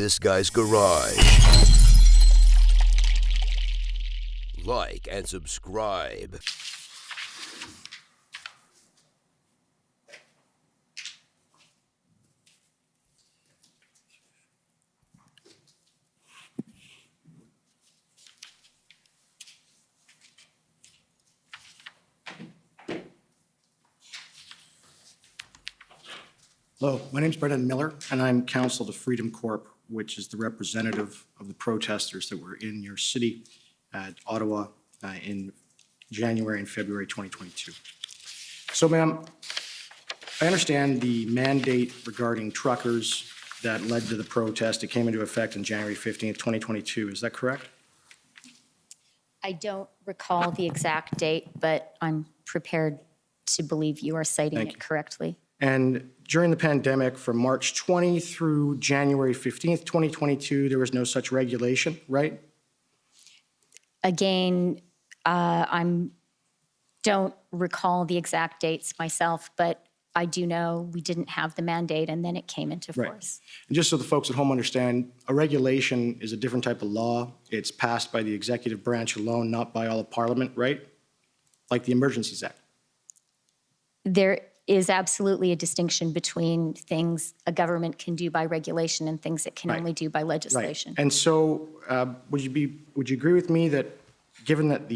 This Guy's Garage. Like and subscribe. Hello, my name is Brendan Miller, and I'm counsel to Freedom Corp, which is the representative of the protesters that were in your city at Ottawa in January and February 2022. So, ma'am, I understand the mandate regarding truckers that led to the protest. It came into effect on January 15th, 2022. Is that correct? I don't recall the exact date, but I'm prepared to believe you are citing it correctly. And during the pandemic, from March 20 through January 15th, 2022, there was no such regulation, right? Again, I don't recall the exact dates myself, but I do know we didn't have the mandate and then it came into force. Right. And just so the folks at home understand, a regulation is a different type of law. It's passed by the executive branch alone, not by all of Parliament, right? Like the Emergencies Act. There is absolutely a distinction between things a government can do by regulation and things it can only do by legislation. Right. And so would you agree with me that given that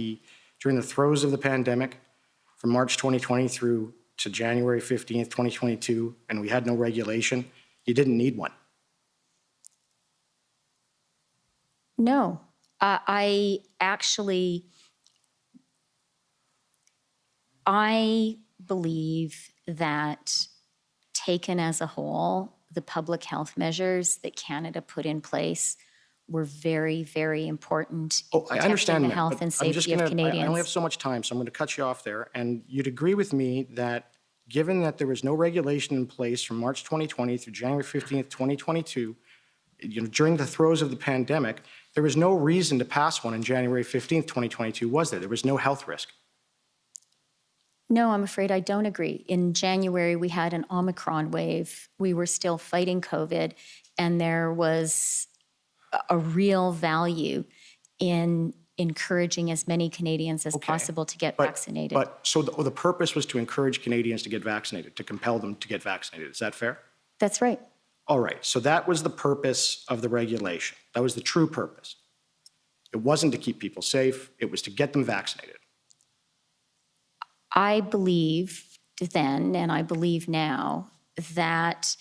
during the throes of the pandemic, from March 2020 through to January 15th, 2022, and we had no regulation, you didn't need one? No, I believe that taken as a whole, the public health measures that Canada put in place were very, very important in I understand protecting the that, health but and I'm just safety of Canadians. I only have so much time, so I'm going to cut you off there. And you'd agree with me that given that there was no regulation in place from March 2020 through January 15th, 2022, during the throes of the pandemic, there was no reason to pass one on January 15th, 2022, was there? There was no health risk. No, I'm afraid I don't agree. In January, we had an Omicron wave. We were still fighting COVID, and there was a real value in encouraging as many Canadians as possible to get vaccinated. So the purpose was to encourage Canadians to get vaccinated, to compel them to get vaccinated. Is that fair? That's right. All right. So that was the purpose of the regulation. That was the true purpose. It wasn't to keep people safe. It was to get them vaccinated. I believed then, and I believe now, that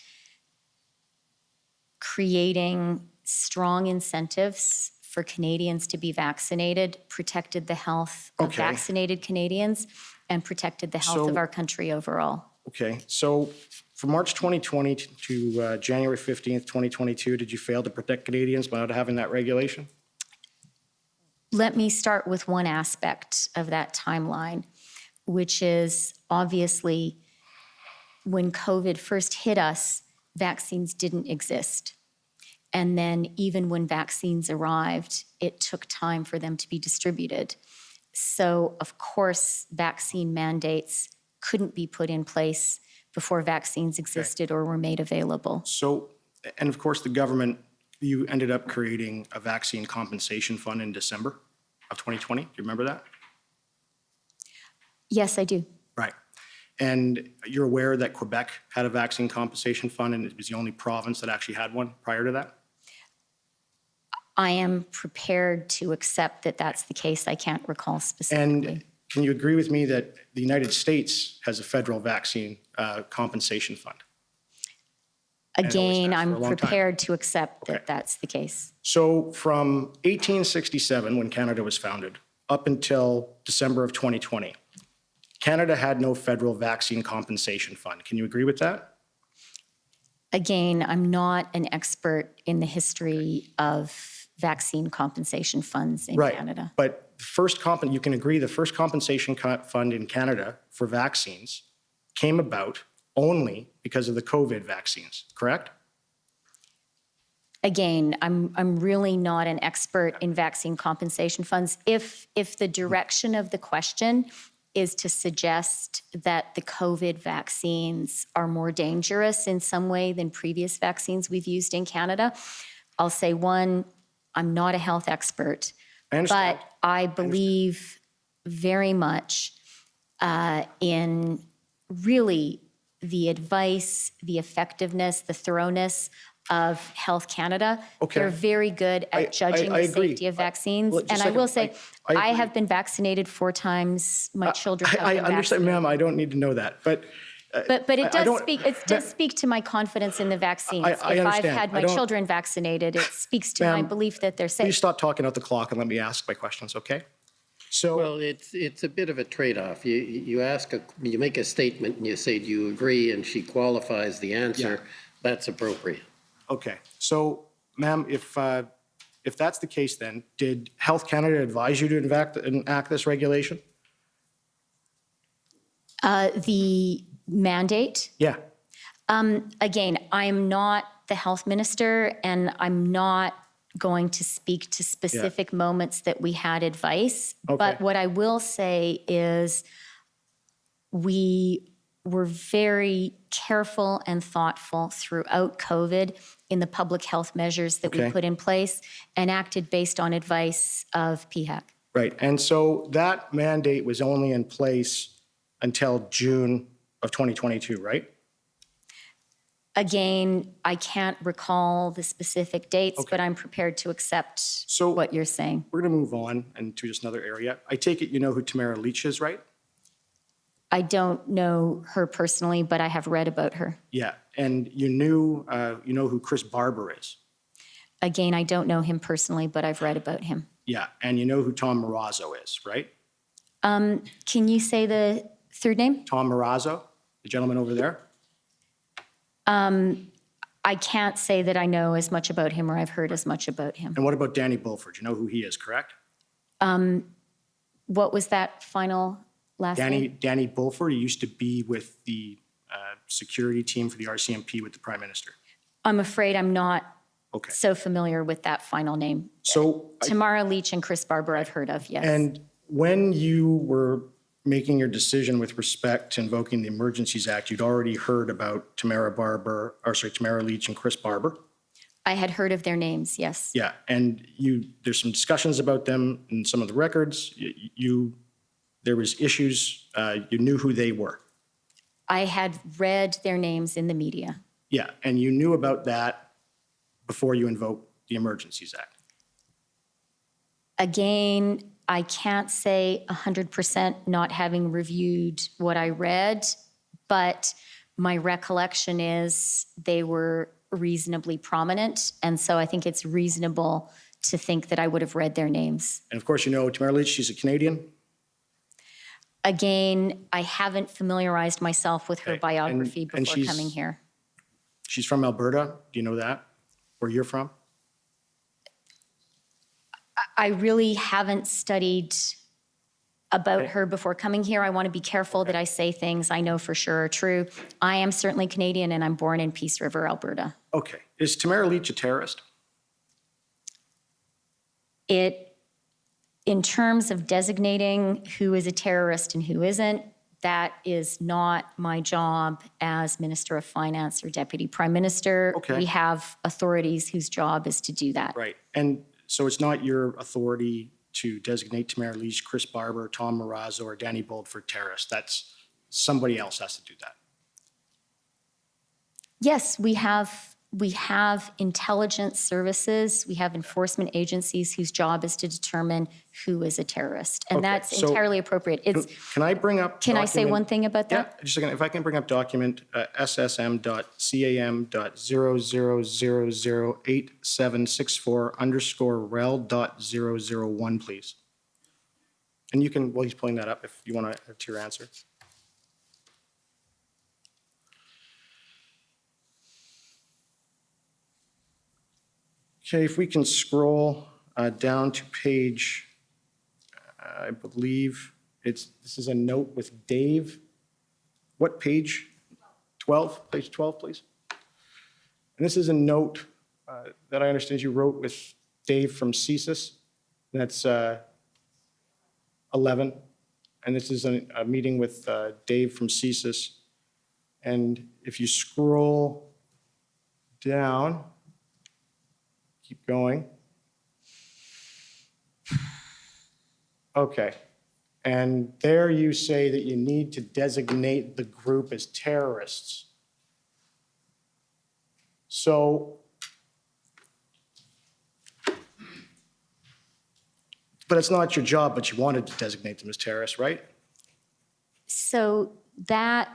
creating strong incentives for Canadians to be vaccinated protected the health of vaccinated Canadians and protected the health of our country overall. Okay. So from March 2020 to January 15th, 2022, did you fail to protect Canadians by not having that regulation? Let me start with one aspect of that timeline, which is obviously when COVID first hit us, vaccines didn't exist. And then even when vaccines arrived, it took time for them to be distributed. So of course, vaccine mandates couldn't be put in place before vaccines existed or were made available. So, and of course the government, you ended up creating a vaccine compensation fund in December of 2020. Do you remember that? Yes, I do. Right. And you're aware that Quebec had a vaccine compensation fund and it was the only province that actually had one prior to that? I am prepared to accept that that's the case. I can't recall specifically. And can you agree with me that the United States has a federal vaccine compensation fund? Again, I'm prepared to accept that that's the case. So from 1867, when Canada was founded, up until December of 2020, Canada had no federal vaccine compensation fund. Can you agree with that? Again, I'm not an expert in the history of vaccine compensation funds in Canada. But you can agree the first compensation fund in Canada for vaccines came about only because of the COVID vaccines, correct? Again, I'm really not an expert in vaccine compensation funds. If the direction of the question is to suggest that the COVID vaccines are more dangerous in some way than previous vaccines we've used in Canada, I'll say, one, I'm not a health expert, I understand. but I believe very much in really the advice, the effectiveness, the thoroughness of Health Canada. Okay. They're very good at judging I the agree. safety of vaccines. Well, just And a I will second. say, I I agree. have been vaccinated 4 times. My children have I been understand, vaccinated. ma'am, I don't need to know that, but But I it does don't- speak, it does speak to my confidence in the vaccines. I If I've understand. had I my don't- children vaccinated, it speaks to my Ma'am, belief that they're please safe. stop talking out the clock and let me ask my questions, okay? So, Well, it's a bit of a trade-off. You make a statement and you say, do you agree? And she qualifies the answer. That's appropriate. okay, so ma'am, if that's the case then, did Health Canada advise you to enact this regulation? The mandate, Yeah, again, I'm not the health minister, and I'm not going to speak to specific moments that we had advice. Okay. But what I will say is we were very careful and thoughtful throughout COVID in the public health measures that we Okay. put in place and acted based on advice of PHAC. right, and so that mandate was only in place until June of 2022, right? Again, I can't recall the specific dates, Okay. but I'm prepared to accept So- what you're saying. We're going to move on into just another area. I take it you know who Tamara Leach is, right? I don't know her personally, but I have read about her. Yeah, and you know who Chris Barber is? Again, I don't know him personally, but I've read about him. Yeah, and you know who Tom Marazzo is, right? Can you say the third name? Tom Marazzo, the gentleman over there? I can't say that I know as much about him or I've heard as much about him. And what about Danny Bulford? You know who he is, correct? What was that final last name? Danny Bulford, he used to be with the security team for the RCMP with the Prime Minister. I'm afraid I'm not Okay, so familiar with that final name. so, Tamara Leach and Chris Barber I've heard of, yes. and when you were making your decision with respect to invoking the Emergencies Act, you'd already heard about Tamara Leach and Chris Barber? I had heard of their names, yes. Yeah, and there's some discussions about them in some of the records. There was issues, you knew who they were. I had read their names in the media. Yeah, and you knew about that before you invoked the Emergencies Act. Again, I can't say 100% not having reviewed what I read, but my recollection is they were reasonably prominent, and so I think it's reasonable to think that I would have read their names. And of course, you know Tamara Leach, she's a Canadian. Again, I haven't familiarized myself with her Okay, biography and before she's- coming here. She's from Alberta. Do you know that? Where you're from? I really haven't studied about Okay. her before coming here. I want to be careful that I say things I know for sure are true. I am certainly Canadian, and I'm born in Peace River, Alberta. Okay. Is Tamara Leach a terrorist? In terms of designating who is a terrorist and who isn't, that is not my job as Minister of Finance or Deputy Prime Minister. Okay. We have authorities whose job is to do that. Right. And so it's not your authority to designate Tamara Leach, Chris Barber, Tom Marazzo, or Danny Bulford terrorists. That's somebody else has to do that. Yes, we have intelligence services, we have enforcement agencies whose job is to determine who is a terrorist, and Okay, that's so- entirely appropriate. It's, Can I bring up? can I say document- one thing about Yeah, that? just a second. If I can bring up document SSM.00008764_rel.001, please. And you can, while he's pulling that up, if you want to add to your answer. Okay, if we can scroll down to page, I believe this is a note with Dave. What page? 12, page 12, please. And this is a note that I understand you wrote with Dave from CSIS. That's 11. And this is a meeting with Dave from CSIS. And if you scroll down, Keep going. Okay. And there you say that you need to designate the group as terrorists. So, but it's not your job, but you wanted to designate them as terrorists, right? So that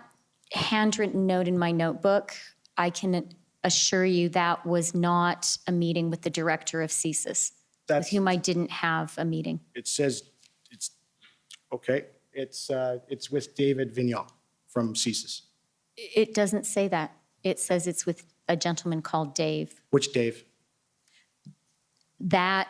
handwritten note in my notebook, I can assure you that was not a meeting with the director of CSIS, with That's, whom I didn't have a meeting. it says, it's, okay, it's with David Vignon from CSIS. It doesn't say that. It says it's with a gentleman called Dave. Which Dave? That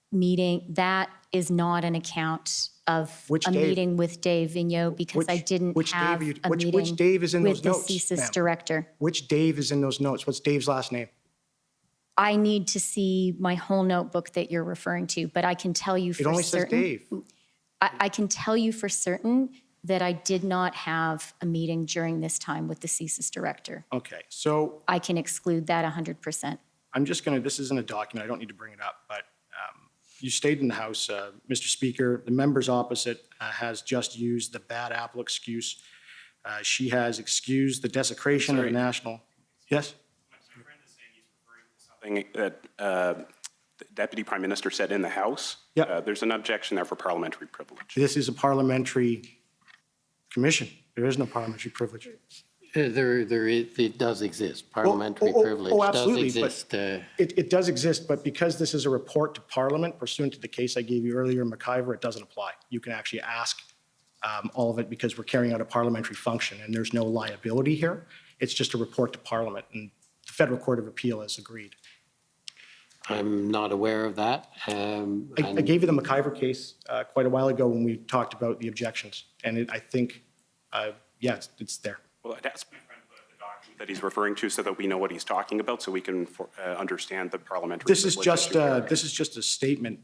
meeting, that is not an account of Which a Dave? meeting with Dave Vigneault because I didn't which have Dave a meeting which Dave is in with the those notes, CSIS ma'am? director. Which Dave is in those notes? What's Dave's last name? I need to see my whole notebook that you're referring to, but I can tell you It for only says certain. Dave. I can tell you for certain that I did not have a meeting during this time with the CSIS director. Okay, so I can exclude that 100%. I'm just going to, this isn't a document, I don't need to bring it up, but you stayed in the House, Mr. Speaker. The members opposite has just used the bad apple excuse. She has excused the desecration of the national. Yes? My friend is saying he's referring to something that the Deputy Prime Minister said in the House. Yeah. There's an objection there for parliamentary privilege. This is a parliamentary commission. There is no parliamentary privilege. It does exist. Parliamentary privilege absolutely, does exist. It does exist, but because this is a report to Parliament pursuant to the case I gave you earlier in McIver, it doesn't apply. You can actually ask all of it because we're carrying out a parliamentary function and there's no liability here. It's just a report to Parliament and the Federal Court of Appeal has agreed. I'm not aware of that. I gave you the McIver case quite a while ago when we talked about the objections. And I think, yeah, it's there. Well, I'd ask my friend the document that he's referring to so that we know what he's talking about, so we can understand the parliamentary This is privilege issue. this is just a statement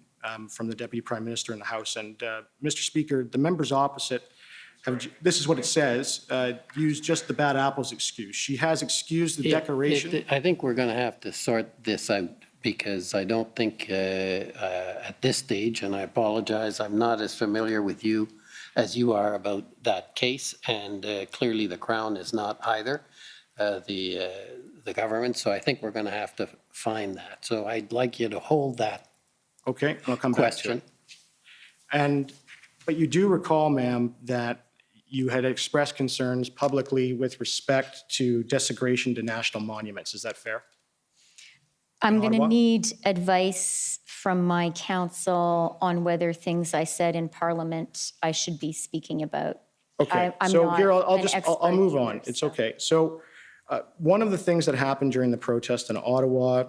from the Deputy Prime Minister in the House. And Mr. Speaker, the members opposite have, this is what it says, used just the bad apples excuse. She has excused the declaration. I think we're going to have to sort this out because I don't think at this stage, and I apologize, I'm not as familiar with you as you are about that case, and clearly the Crown is not either, the government, so I think we're going to have to find that. So I'd like you to hold that Okay, I'll come back to question. it. But you do recall, ma'am, that you had expressed concerns publicly with respect to desecration to national monuments. Is that fair? I'm going to Ottawa? need advice from my counsel on whether things I said in Parliament I should be speaking about. Okay, I'm so not here, I'll an just, I'll expert move either, on. It's so. okay. So one of the things that happened during the protest in Ottawa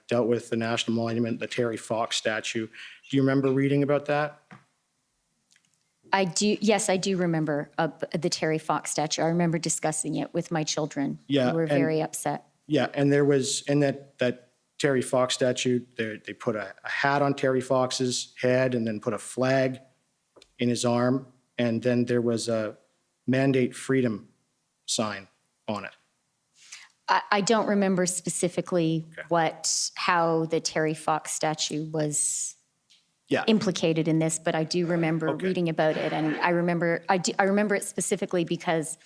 dealt with the national monument, the Terry Fox statue. Do you remember reading about that? I do, yes, I do remember the Terry Fox statue. I remember discussing it with my children. Yeah, Who were and- very upset. Yeah, and there was, in that Terry Fox statue, they put a hat on Terry Fox's head and then put a flag in his arm. And then there was a mandate freedom sign on it. I don't remember specifically how the Terry Fox statue was Yeah, implicated in this, but I do remember reading about it. And I remember it specifically because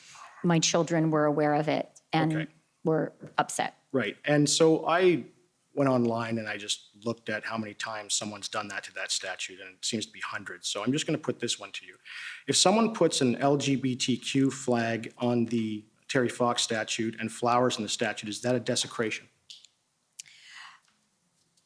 my children were aware of it and were upset. right. And so I went online and I just looked at how many times someone's done that to that statue, and it seems to be hundreds. So I'm just going to put this one to you. If someone puts an LGBTQ flag on the Terry Fox statute and flowers in the statute, is that a desecration?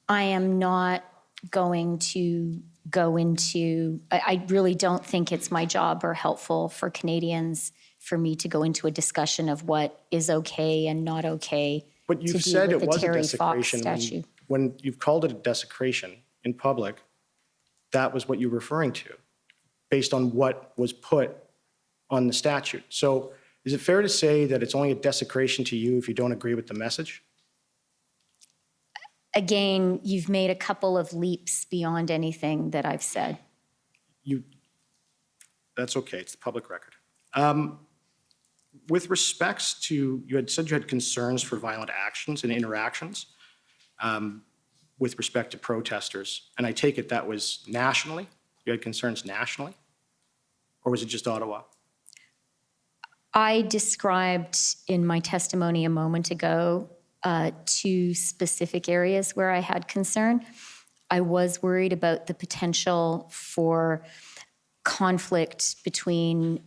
I am not going to go into, I really don't think it's my job or helpful for Canadians for me to go into a discussion of what is okay and not okay But to you've do said with it the was a Terry Fox desecration. statue. When you've called it a desecration in public, that was what you were referring to, based on what was put on the statute. So is it fair to say that it's only a desecration to you if you don't agree with the message? Again, you've made a couple of leaps beyond anything that I've said. That's okay, it's the public record. With respects to, you had said you had concerns for violent actions and interactions. with respect to protesters? And I take it that was nationally? You had concerns nationally? Or was it just Ottawa? I described in my testimony a moment ago 2 specific areas where I had concern. I was worried about the potential for conflict between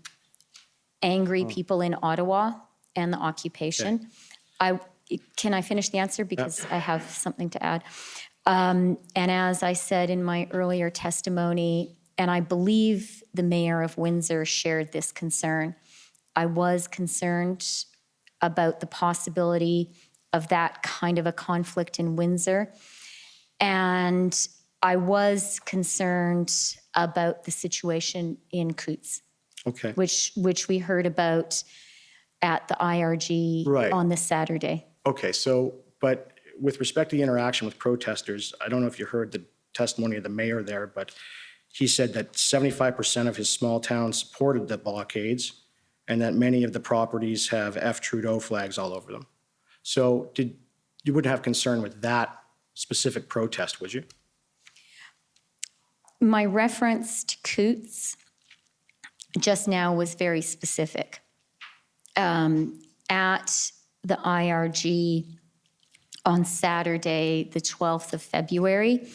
angry people in Ottawa and the occupation. Can I finish the answer? Because I have something to add. And as I said in my earlier testimony, and I believe the mayor of Windsor shared this concern, I was concerned about the possibility of that kind of a conflict in Windsor. And I was concerned about the situation in Coutts, Okay. which we heard about at the IRG Right. on this Saturday. Okay, so, but with respect to the interaction with protesters, I don't know if you heard the testimony of the mayor there, but he said that 75% of his small town supported the blockades and that many of the properties have F. Trudeau flags all over them. So you wouldn't have concern with that specific protest, would you? My reference to Coutts just now was very specific. At the IRG on Saturday, the 12th of February,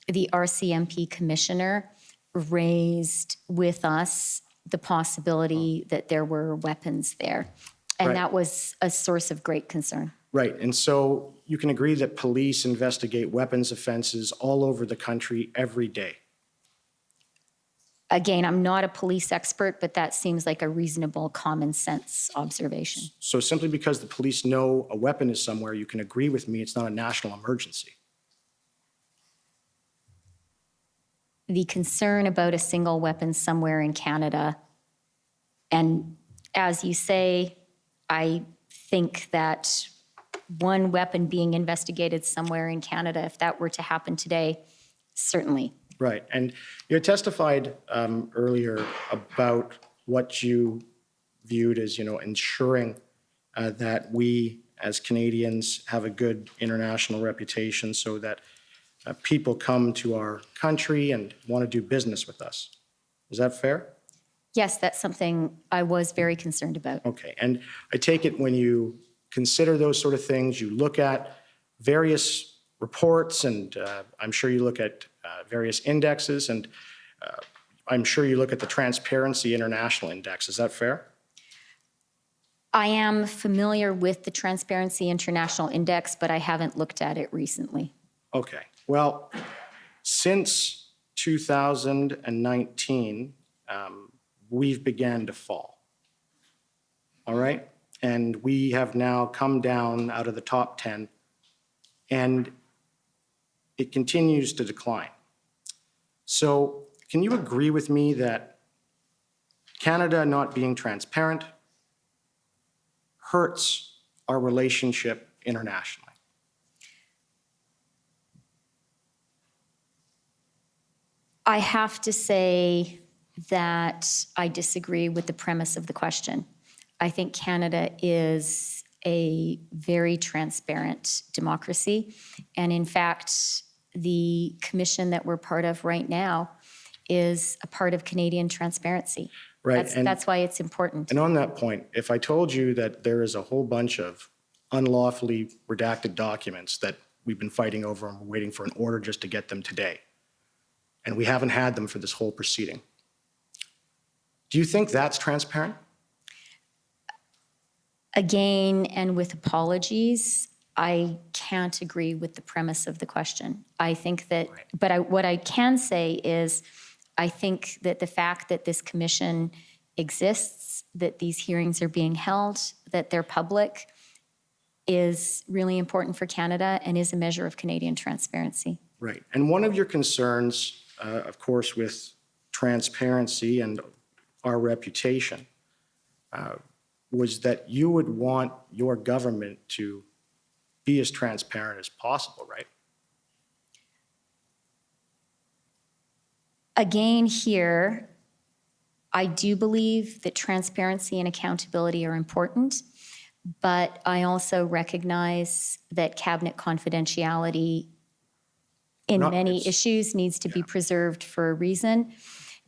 the RCMP commissioner raised with us the possibility that there were weapons there. And Right. that was a source of great concern. Right, and so you can agree that police investigate weapons offenses all over the country every day. Again, I'm not a police expert, but that seems like a reasonable common sense observation. So simply because the police know a weapon is somewhere, you can agree with me it's not a national emergency. The concern about a single weapon somewhere in Canada, and as you say, I think that one weapon being investigated somewhere in Canada, if that were to happen today, certainly. Right, and you had testified earlier about what you viewed as, ensuring that we as Canadians have a good international reputation so that people come to our country and want to do business with us. Is that fair? Yes, that's something I was very concerned about. Okay, and I take it when you consider those sort of things, you look at various reports, and I'm sure you look at various indexes, and I'm sure you look at the Transparency International Index. Is that fair? I am familiar with the Transparency International Index, but I haven't looked at it recently. Okay, well, since 2019, we've began to fall. All right? And we have now come down out of the top 10, and it continues to decline. So can you agree with me that Canada not being transparent hurts our relationship internationally? I have to say that I disagree with the premise of the question. I think Canada is a very transparent democracy. And in fact, the commission that we're part of right now is a part of Canadian transparency. Right. That's why it's important. And on that point, if I told you that there is a whole bunch of unlawfully redacted documents that we've been fighting over and we're waiting for an order just to get them today, and we haven't had them for this whole proceeding, do you think that's transparent? Again, and with apologies, I can't agree with the premise of the question. I think that, what I can say is, I think that the fact that this commission exists, that these hearings are being held, that they're public, is really important for Canada and is a measure of Canadian transparency. Right. And one of your concerns, of course, with transparency and our reputation, was that you would want your government to be as transparent as possible, right? Again, here, I do believe that transparency and accountability are important, but I also recognize that cabinet confidentiality in No, many it's- issues needs to be preserved for a reason.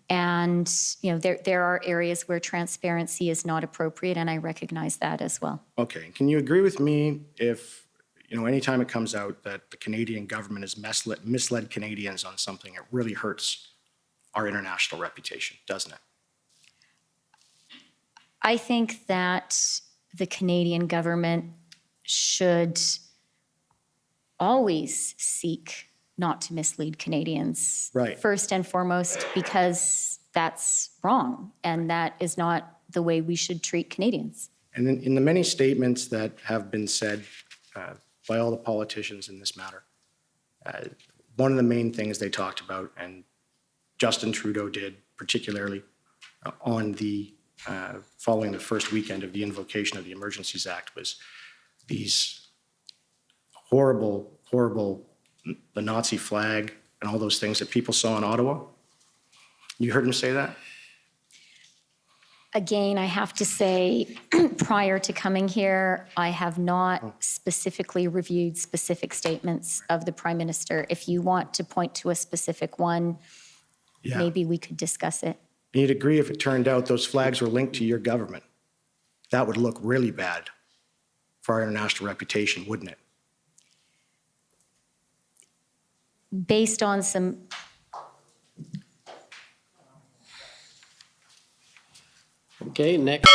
And, there are areas where transparency is not appropriate, and I recognize that as well. Okay, can you agree with me if, anytime it comes out that the Canadian government has misled Canadians on something, it really hurts our international reputation, doesn't it? I think that the Canadian government should always seek not to mislead Canadians. Right. First and foremost, because that's wrong, and that is not the way we should treat Canadians. And in the many statements that have been said by all the politicians in this matter, one of the main things they talked about, and Justin Trudeau did particularly on the following the first weekend of the invocation of the Emergencies Act, was these horrible, the Nazi flag and all those things that people saw in Ottawa. You heard him say that? Again, I have to say, prior to coming here, I have not specifically reviewed specific statements of the Prime Minister. If you want to point to a specific one, Yeah. maybe we could discuss it. You'd agree if it turned out those flags were linked to your government. That would look really bad for our international reputation, wouldn't it? Based on some, Okay, next.